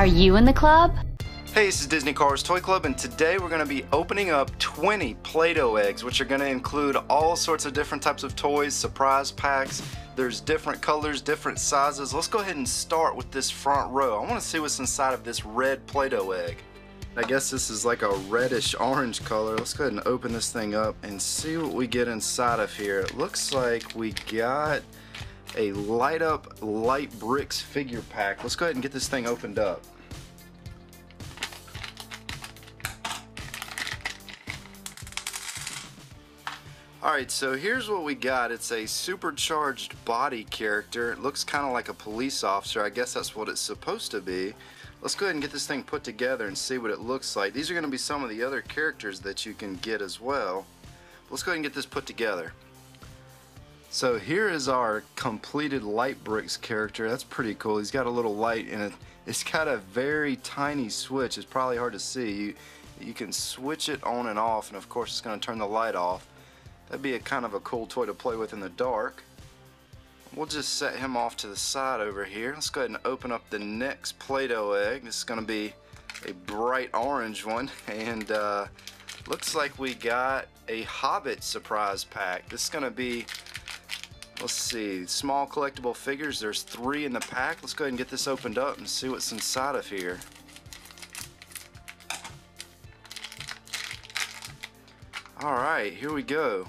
Are you in the club? Hey, this is Disney Cars Toy Club, and today we're going to be opening up 20 Play-Doh eggs, which are going to include all sorts of different types of toys, surprise packs. There's different colors, different sizes. Let's go ahead and start with this front row. I want to see what's inside of this red Play-Doh egg. I guess this is like a reddish orange color. Let's go ahead and open this thing up and see what we get inside of here. It looks like we got a light up light bricks figure pack. Let's go ahead and get this thing opened up. Alright, so here's what we got. It's a supercharged body character. It looks kind of like a police officer. I guess that's what it's supposed to be. Let's go ahead and get this thing put together and see what it looks like. These are going to be some of the other characters that you can get as well. Let's go ahead and get this put together. So here is our completed light bricks character. That's pretty cool. He's got a little light in it. It's got a very tiny switch. It's probably hard to see. You can switch it on and off, and of course it's going to turn the light off. That'd be a kind of a cool toy to play with in the dark. We'll just set him off to the side over here. Let's go ahead and open up the next Play-Doh egg. This is going to be a bright orange one, and looks like we got a Hobbit surprise pack. This is going to be, let's see, small collectible figures. There's 3 in the pack. Let's go ahead and get this opened up and see what's inside of here. Alright, here we go.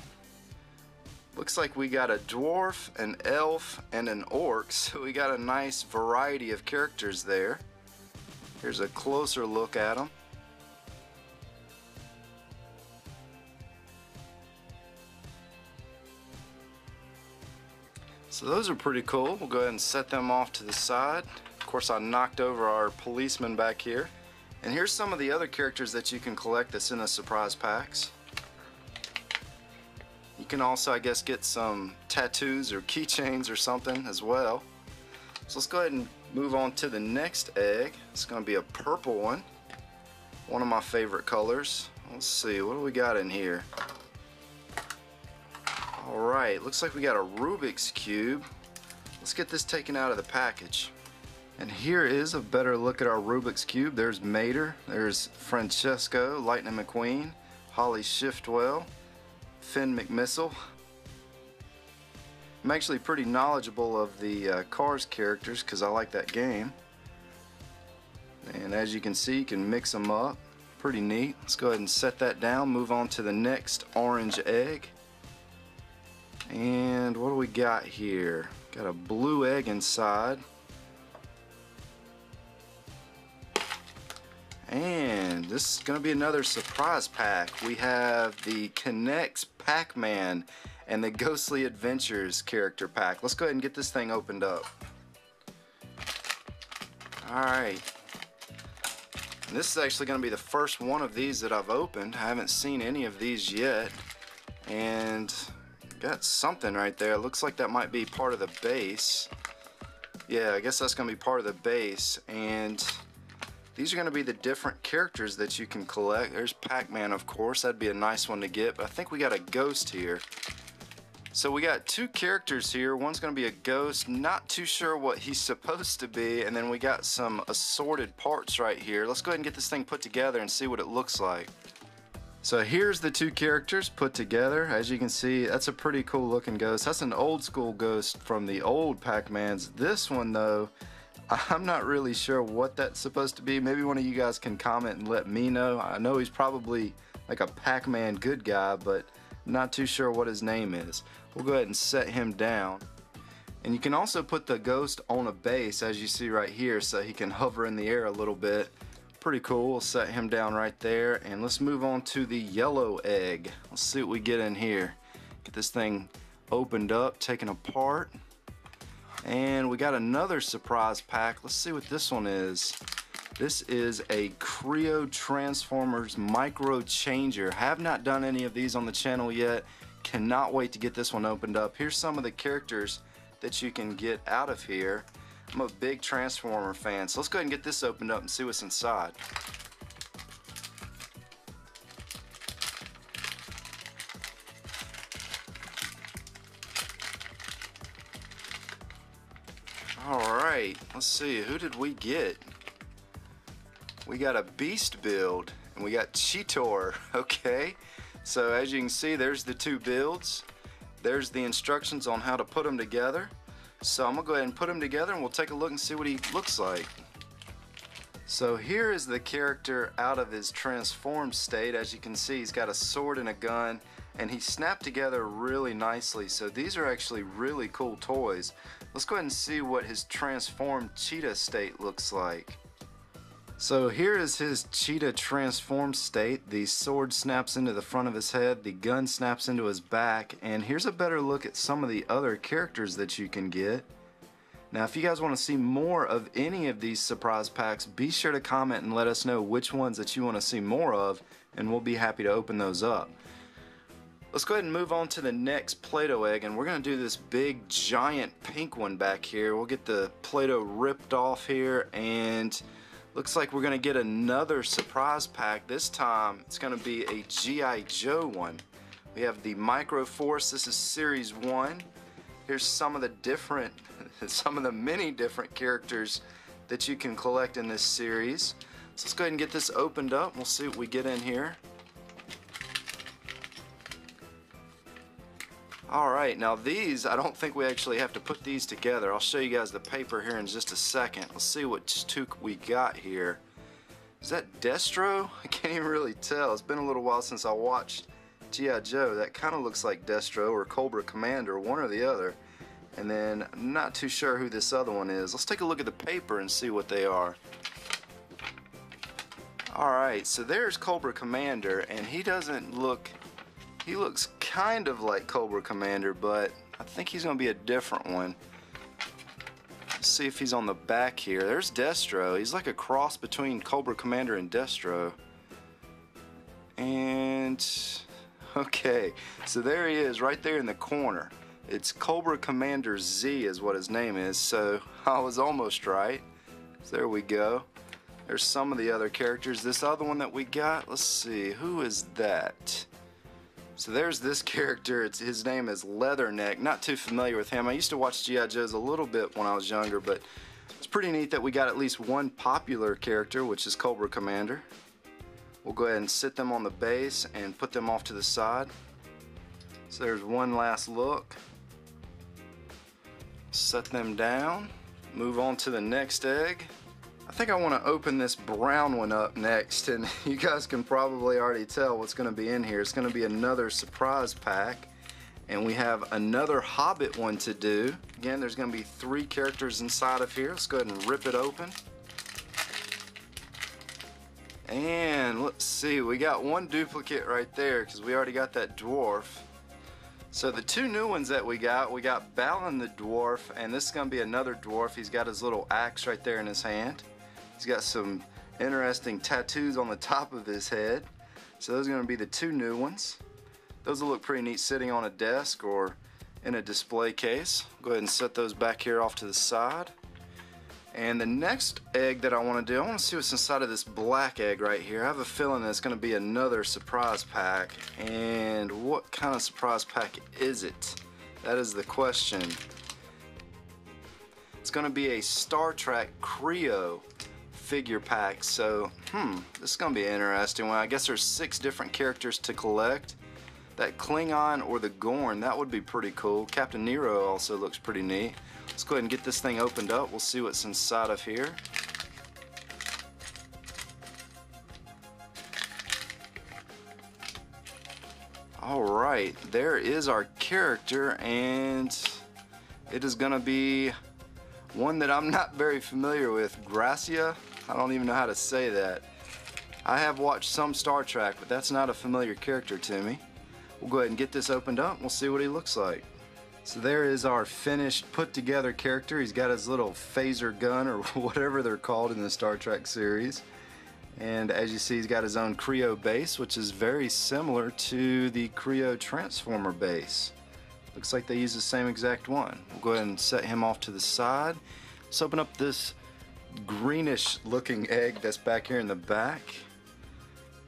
Looks like we got a dwarf, an elf, and an orc, so we got a nice variety of characters there. Here's a closer look at them. So those are pretty cool. We'll go ahead and set them off to the side. Of course, I knocked over our policeman back here. And here's some of the other characters that you can collect that's in the surprise packs. You can also, I guess, get some tattoos or keychains or something as well. So let's go ahead and move on to the next egg. It's going to be a purple one. One of my favorite colors. Let's see, what do we got in here? Alright, looks like we got a Rubik's Cube. Let's get this taken out of the package. And here is a better look at our Rubik's Cube. There's Mater, there's Francesco, Lightning McQueen, Holly Shiftwell, Finn McMissile. I'm actually pretty knowledgeable of the Cars characters because I like that game. And as you can see, you can mix them up. Pretty neat. Let's go ahead and set that down. Move on to the next orange egg. And what do we got here? Got a blue egg inside. And this is going to be another surprise pack. We have the Connects Pac-Man and the Ghostly Adventures character pack. Let's go ahead and get this thing opened up. Alright. This is actually going to be the first one of these that I've opened. I haven't seen any of these yet. And got something right there. Looks like that might be part of the base. Yeah, I guess that's going to be part of the base. And these are going to be the different characters that you can collect. There's Pac-Man, of course. That'd be a nice one to get. But I think we got a ghost here. So we got 2 characters here. One's going to be a ghost. Not too sure what he's supposed to be. And then we got some assorted parts right here. Let's go ahead and get this thing put together and see what it looks like. So here's the 2 characters put together. As you can see, that's a pretty cool looking ghost. That's an old school ghost from the old Pac-Mans. This one though, I'm not really sure what that's supposed to be. Maybe one of you guys can comment and let me know. I know he's probably like a Pac-Man good guy, but not too sure what his name is. We'll go ahead and set him down. And you can also put the ghost on a base, as you see right here, so he can hover in the air a little bit. Pretty cool. We'll set him down right there. And let's move on to the yellow egg. Let's see what we get in here. Get this thing opened up, taken apart. And we got another surprise pack. Let's see what this one is. This is a Creo Transformers Micro Changer. Have not done any of these on the channel yet. Cannot wait to get this one opened up. Here's some of the characters that you can get out of here. I'm a big Transformer fan, so let's go ahead and get this opened up and see what's inside. Alright, let's see, who did we get? we got a beast build, and we got Cheetor. Okay, so as you can see, there's the two builds. There's the instructions on how to put them together. So I'm gonna go ahead and put them together, and we'll take a look and see what he looks like. So here is the character out of his transformed state. As you can see, he's got a sword and a gun, and he snapped together really nicely. So these are actually really cool toys. Let's go ahead and see what his transformed cheetah state looks like. So here is his cheetah transformed state. The sword snaps into the front of his head, the gun snaps into his back, and here's a better look at some of the other characters that you can get. Now, if you guys want to see more of any of these surprise packs, be sure to comment and let us know which ones that you want to see more of, and we'll be happy to open those up. Let's go ahead and move on to the next Play-Doh egg, and we're going to do this big giant pink one back here. We'll get the Play-Doh ripped off here, and looks like we're going to get another surprise pack. This time it's going to be a G.I. Joe one. We have the Micro Force. This is Series 1. Here's some of the many different characters that you can collect in this series. So let's go ahead and get this opened up. We'll see what we get in here. Alright, now these, I don't think we actually have to put these together. I'll show you guys the paper here in just a second. Let's see what two we got here. Is that Destro? I can't even really tell. It's been a little while since I watched G.I. Joe. That kind of looks like Destro or Cobra Commander, one or the other. And then I'm not too sure who this other one is. Let's take a look at the paper and see what they are. Alright, so there's Cobra Commander, and he looks kind of like Cobra Commander, but I think he's going to be a different one. Let's see if he's on the back here. There's Destro. He's like a cross between Cobra Commander and Destro. And okay, so there he is right there in the corner. It's Cobra Commander Z is what his name is, so I was almost right. So there we go. There's some of the other characters. This other one that we got, let's see, who is that? So there's this character. His name is Leatherneck. Not too familiar with him. I used to watch G.I. Joes a little bit when I was younger, but it's pretty neat that we got at least one popular character, which is Cobra Commander. We'll go ahead and sit them on the base and put them off to the side. So there's one last look. Set them down. Move on to the next egg. I think I want to open this brown one up next, and you guys can probably already tell what's going to be in here. It's going to be another surprise pack, and we have another Hobbit one to do. Again, there's going to be 3 characters inside of here. Let's go ahead and rip it open. And let's see, we got one duplicate right there because we already got that dwarf. So the 2 new ones that we got Balin the dwarf, and this is going to be another dwarf. He's got his little axe right there in his hand. He's got some interesting tattoos on the top of his head. So those are going to be the 2 new ones. Those will look pretty neat sitting on a desk or in a display case. Go ahead and set those back here off to the side. And the next egg that I want to do, I want to see what's inside of this black egg right here. I have a feeling that it's going to be another surprise pack. And what kind of surprise pack is it? That is the question. It's going to be a Star Trek Creo figure pack. So, this is going to be an interesting one. I guess there's 6 different characters to collect. That Klingon or the Gorn, that would be pretty cool. Captain Nero also looks pretty neat. Let's go ahead and get this thing opened up. We'll see what's inside of here. Alright, there is our character, and it is going to be one that I'm not very familiar with. Gracia? I don't even know how to say that. I have watched some Star Trek, but that's not a familiar character to me. We'll go ahead and get this opened up and we'll see what he looks like. So there is our finished put together character. He's got his little phaser gun or whatever they're called in the Star Trek series. And as you see, he's got his own Creo base, which is very similar to the Creo Transformer base. Looks like they use the same exact one. We'll go ahead and set him off to the side. Let's open up this greenish looking egg that's back here in the back.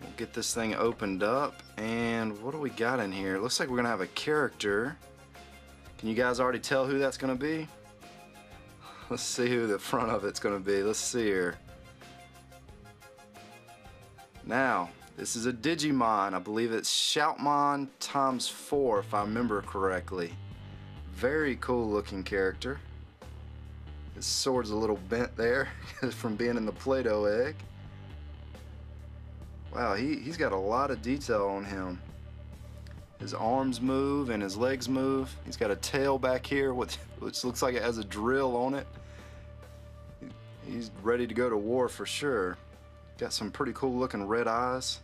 We'll get this thing opened up, and what do we got in here? It looks like we're gonna have a character. Can you guys already tell who that's gonna be? Let's see who the front of it's gonna be. Let's see here. Now, this is a Digimon. I believe it's Shoutmon times 4 if I remember correctly. Very cool looking character. His sword's a little bent there from being in the Play-Doh egg. Wow, he's got a lot of detail on him. His arms move and his legs move. He's got a tail back here which looks like it has a drill on it. He's ready to go to war for sure. Got some pretty cool looking red eyes.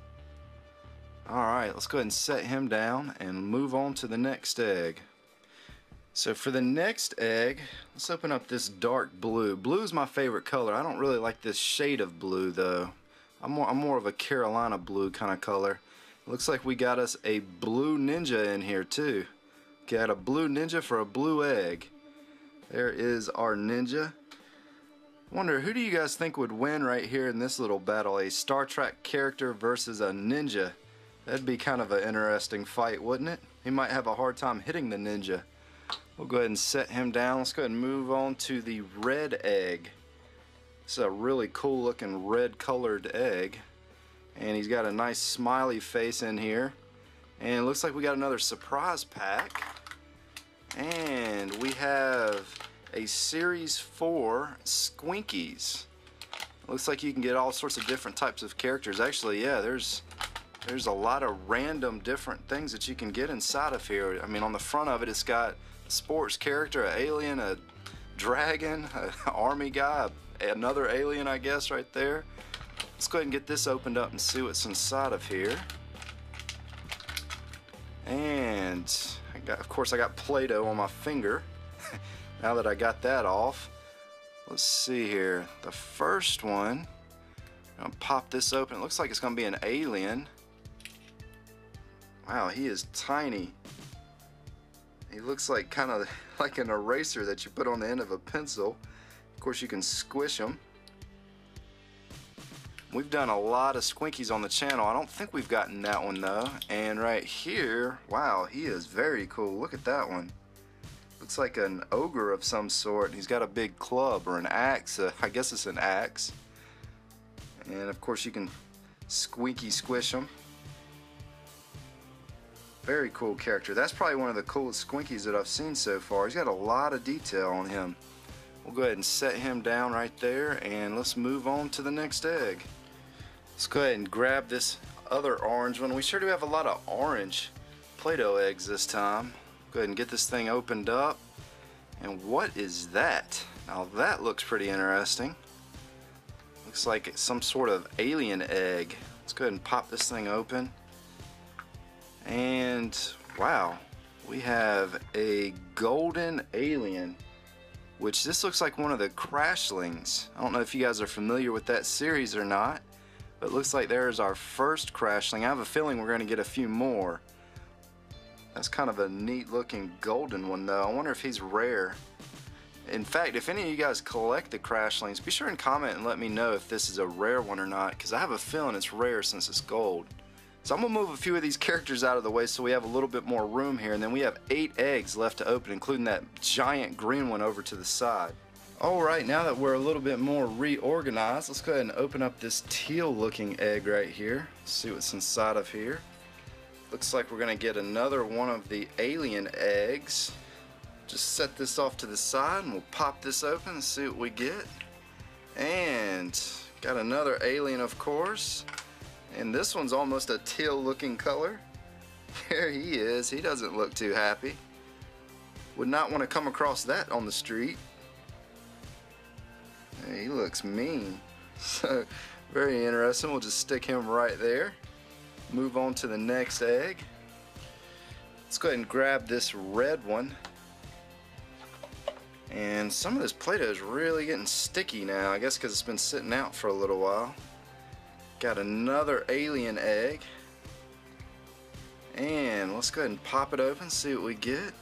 Alright, let's go ahead and set him down and move on to the next egg. So for the next egg, let's open up this dark blue. Blue is my favorite color. I don't really like this shade of blue though. I'm more of a Carolina blue kind of color. Looks like we got us a blue ninja in here too. Got a blue ninja for a blue egg. There is our ninja. Wonder, who do you guys think would win right here in this little battle? A Star Trek character versus a ninja. That'd be kind of an interesting fight, wouldn't it? He might have a hard time hitting the ninja. We'll go ahead and set him down. Let's go ahead and move on to the red egg. This is a really cool looking red colored egg. And he's got a nice smiley face in here. And it looks like we got another surprise pack. And we have a Series 4 Squinkies. Looks like you can get all sorts of different types of characters. Actually, yeah, there's a lot of random different things that you can get inside of here. I mean, on the front of it, it's got a sports character, an alien, a dragon, an army guy, another alien, I guess, right there. Let's go ahead and get this opened up and see what's inside of here. And of course, I got Play-Doh on my finger. Now that I got that off, let's see here. The first one, I'm gonna pop this open. It looks like it's gonna be an alien. Wow, he is tiny. He looks like kind of like an eraser that you put on the end of a pencil. Of course, you can squish them. We've done a lot of Squinkies on the channel. I don't think we've gotten that one though. And right here, wow, he is very cool. Look at that one. Looks like an ogre of some sort. He's got a big club or an axe. I guess it's an axe. And of course you can squeaky squish him. Very cool character. That's probably one of the coolest Squinkies that I've seen so far. He's got a lot of detail on him. We'll go ahead and set him down right there and let's move on to the next egg. Let's go ahead and grab this other orange one. We sure do have a lot of orange Play-Doh eggs this time. Go ahead and get this thing opened up. And what is that? Now that looks pretty interesting. Looks like it's some sort of alien egg. Let's go ahead and pop this thing open. And wow, we have a golden alien, which this looks like one of the Crashlings. I don't know if you guys are familiar with that series or not, but it looks like there's our first Crashling. I have a feeling we're going to get a few more. That's kind of a neat looking golden one though. I wonder if he's rare. In fact, if any of you guys collect the Crashlings, be sure and comment and let me know if this is a rare one or not, because I have a feeling it's rare since it's gold. So I'm going to move a few of these characters out of the way so we have a little bit more room here, and then we have 8 eggs left to open, including that giant green one over to the side. Alright, now that we're a little bit more reorganized, let's go ahead and open up this teal looking egg right here. See what's inside of here. Looks like we're going to get another one of the alien eggs. Just set this off to the side and we'll pop this open and see what we get. And got another alien, of course. And this one's almost a teal looking color. There he is. He doesn't look too happy. Would not want to come across that on the street. He looks mean. So very interesting. We'll just stick him right there. Move on to the next egg. Let's go ahead and grab this red one. And some of this Play-Doh is really getting sticky now, I guess because it's been sitting out for a little while. Got another alien egg. And let's go ahead and pop it open, see what we get.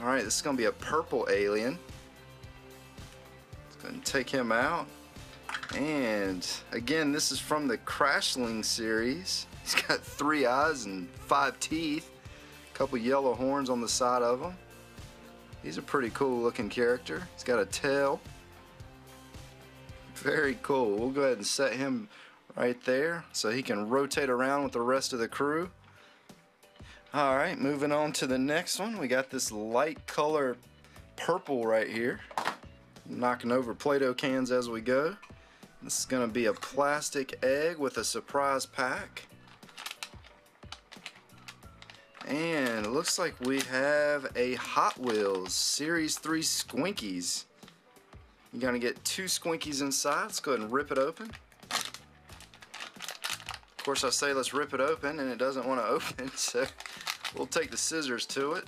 Alright, this is going to be a purple alien. Let's go ahead and take him out. And again, this is from the Crashling series. He's got 3 eyes and 5 teeth. A couple yellow horns on the side of him. He's a pretty cool looking character. He's got a tail. Very cool. We'll go ahead and set him right there so he can rotate around with the rest of the crew. Alright, moving on to the next one. We got this light color purple right here. Knocking over Play-Doh cans as we go. This is going to be a plastic egg with a surprise pack. And it looks like we have a Hot Wheels Series 3 Squinkies. You're going to get 2 Squinkies inside. Let's go ahead and rip it open. Of course I say let's rip it open and it doesn't want to open, so we'll take the scissors to it.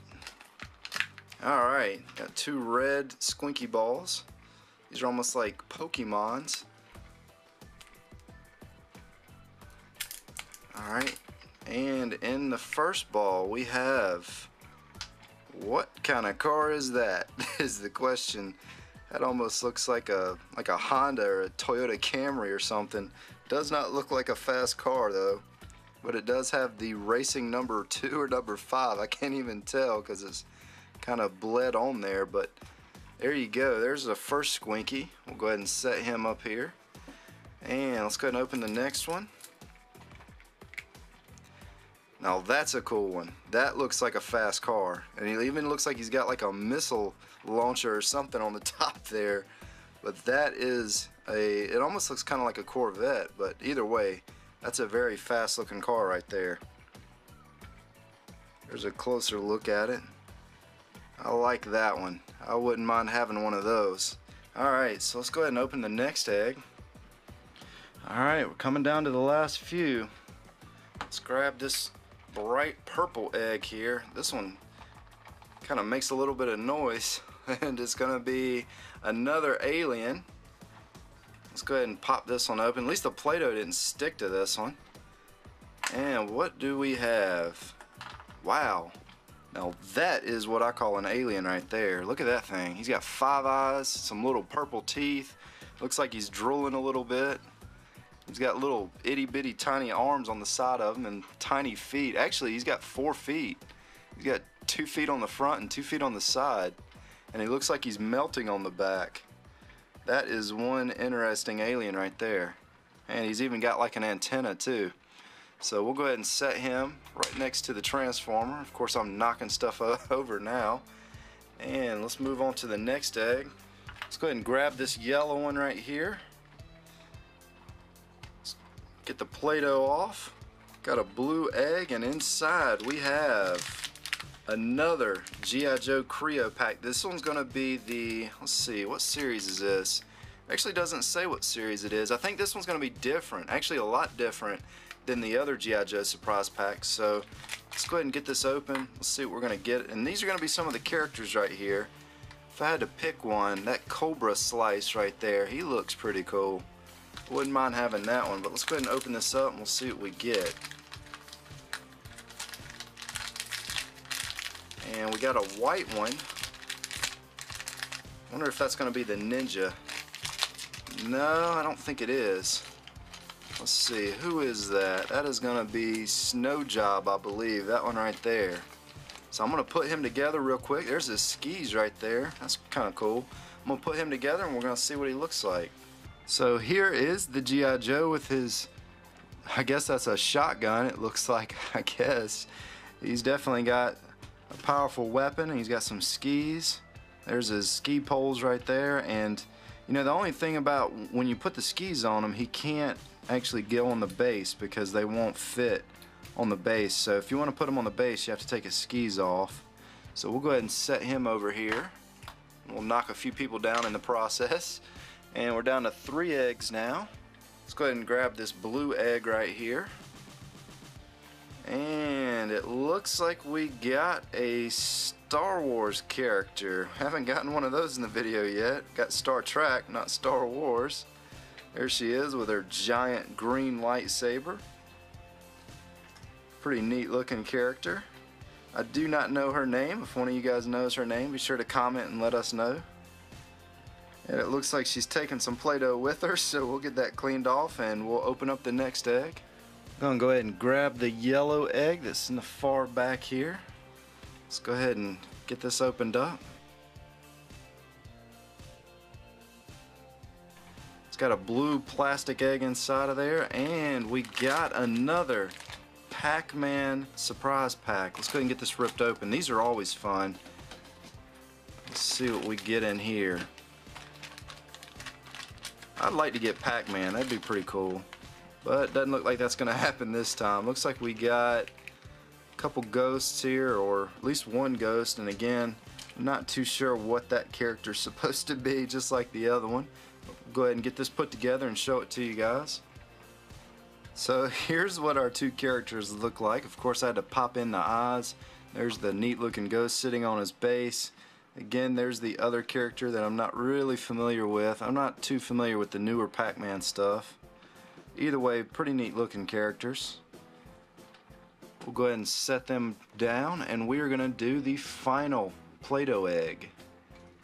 Alright, got 2 red Squinky balls. These are almost like Pokemons. Alright, and in the first ball we have, what kind of car is that? Is the question. That almost looks like a Honda or a Toyota Camry or something. Does not look like a fast car though, but it does have the racing number 2 or number 5. I can't even tell because it's kind of bled on there, but there you go. There's the first Squinky. We'll go ahead and set him up here, and let's go ahead and open the next one. Now that's a cool one. That looks like a fast car, and he even looks like he's got like a missile launcher or something on the top there. But that is it almost looks kind of like a Corvette, but either way, that's a very fast looking car right there. There's a closer look at it. I like that one. I wouldn't mind having one of those. Alright, so let's go ahead and open the next egg. Alright, we're coming down to the last few. Let's grab this bright purple egg here. This one kind of makes a little bit of noise, and it's gonna be another alien. Let's go ahead and pop this one open. At least the Play-Doh didn't stick to this one. And what do we have? Wow. Now that is what I call an alien right there. Look at that thing. He's got 5 eyes, some little purple teeth. Looks like he's drooling a little bit. He's got little itty bitty tiny arms on the side of him and tiny feet. Actually, he's got 4 feet. He's got 2 feet on the front and 2 feet on the side. And he looks like he's melting on the back. That is one interesting alien right there. And he's even got like an antenna too. So we'll go ahead and set him right next to the transformer. Of course, I'm knocking stuff over now. And let's move on to the next egg. Let's go ahead and grab this yellow one right here. Let's get the Play-Doh off. Got a blue egg, and inside we have another G.I. Joe Creo pack. This one's gonna be the, let's see, what series is this? Actually doesn't say what series it is. I think this one's gonna be different, actually a lot different than the other G.I. Joe surprise packs. So let's go ahead and get this open. Let's see what we're gonna get. And these are gonna be some of the characters right here. If I had to pick one, that Cobra Slice right there, he looks pretty cool. Wouldn't mind having that one, but let's go ahead and open this up and we'll see what we get. And we got a white one. Wonder if that's gonna be the Ninja. No, I don't think it is. Let's see, who is that? That is gonna be Snow Job, I believe. That one right there. So I'm gonna put him together real quick. There's his skis right there. That's kind of cool. I'm gonna put him together and we're gonna see what he looks like. So here is the G.I. Joe with his, I guess that's a shotgun, it looks like, I guess. He's definitely got a powerful weapon, and he's got some skis. There's his ski poles right there, and you know, the only thing about when you put the skis on him, he can't actually go on the base because they won't fit on the base. So if you want to put him on the base, you have to take his skis off. So we'll go ahead and set him over here. We'll knock a few people down in the process. And we're down to 3 eggs now. Let's go ahead and grab this blue egg right here. And it looks like we got a Star Wars character. Haven't gotten one of those in the video yet. Got Star Trek, not Star Wars. There she is with her giant green lightsaber. Pretty neat looking character. I do not know her name. If one of you guys knows her name, be sure to comment and let us know. And it looks like she's taking some Play-Doh with her, so we'll get that cleaned off and we'll open up the next egg. I'm going to go ahead and grab the yellow egg that's in the far back here. Let's go ahead and get this opened up. It's got a blue plastic egg inside of there, and we got another Pac-Man surprise pack. Let's go ahead and get this ripped open. These are always fun. Let's see what we get in here. I'd like to get Pac-Man. That'd be pretty cool. But it doesn't look like that's going to happen this time. Looks like we got a couple ghosts here, or at least one ghost. And again, I'm not too sure what that character's supposed to be, just like the other one. Go ahead and get this put together and show it to you guys. So here's what our two characters look like. Of course, I had to pop in the eyes. There's the neat looking ghost sitting on his base. Again, there's the other character that I'm not really familiar with. I'm not too familiar with the newer Pac-Man stuff. Either way, pretty neat looking characters. We'll go ahead and set them down, and we are going to do the final Play-Doh egg.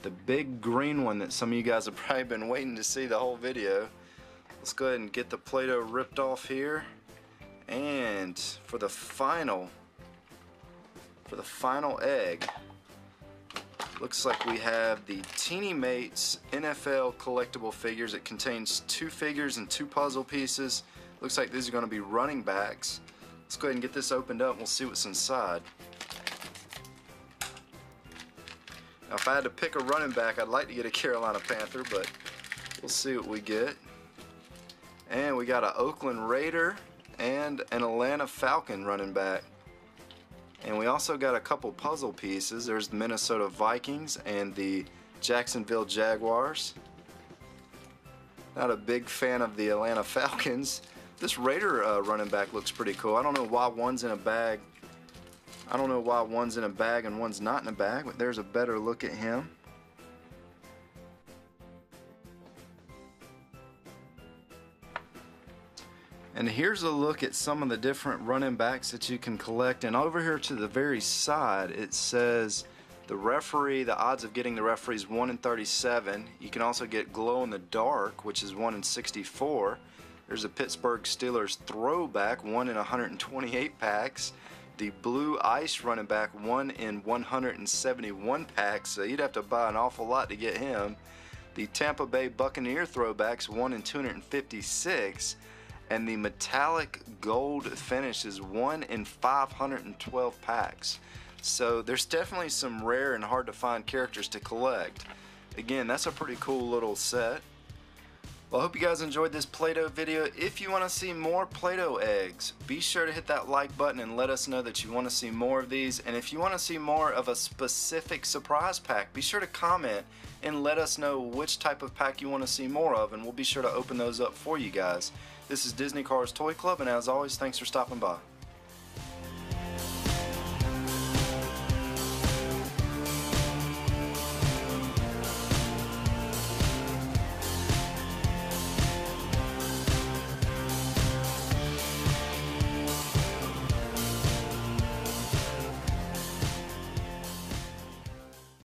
The big green one that some of you guys have probably been waiting to see the whole video. Let's go ahead and get the Play-Doh ripped off here. And for the final egg, looks like we have the Teeny Mates NFL collectible figures. It contains 2 figures and 2 puzzle pieces. Looks like these are going to be running backs. Let's go ahead and get this opened up and we'll see what's inside. Now, if I had to pick a running back, I'd like to get a Carolina Panther, but we'll see what we get. And we got an Oakland Raider and an Atlanta Falcon running back. And we also got a couple puzzle pieces. There's the Minnesota Vikings and the Jacksonville Jaguars. Not a big fan of the Atlanta Falcons. This Raider running back looks pretty cool. I don't know why one's in a bag. I don't know why one's in a bag and one's not in a bag, but there's a better look at him. And here's a look at some of the different running backs that you can collect. And over here to the very side, it says the referee, the odds of getting the referee is 1 in 37. You can also get glow in the dark, which is 1 in 64. There's a Pittsburgh Steelers throwback, 1 in 128 packs. The blue ice running back, 1 in 171 packs. So you'd have to buy an awful lot to get him. The Tampa Bay Buccaneer throwbacks, 1 in 256. And the metallic gold finish is 1 in 512 packs. So there's definitely some rare and hard to find characters to collect. Again, that's a pretty cool little set. Well, I hope you guys enjoyed this Play-Doh video. If you want to see more Play-Doh eggs, be sure to hit that like button and let us know that you want to see more of these. And if you want to see more of a specific surprise pack, be sure to comment and let us know which type of pack you want to see more of, and we'll be sure to open those up for you guys. This is Disney Cars Toy Club, and as always, thanks for stopping by.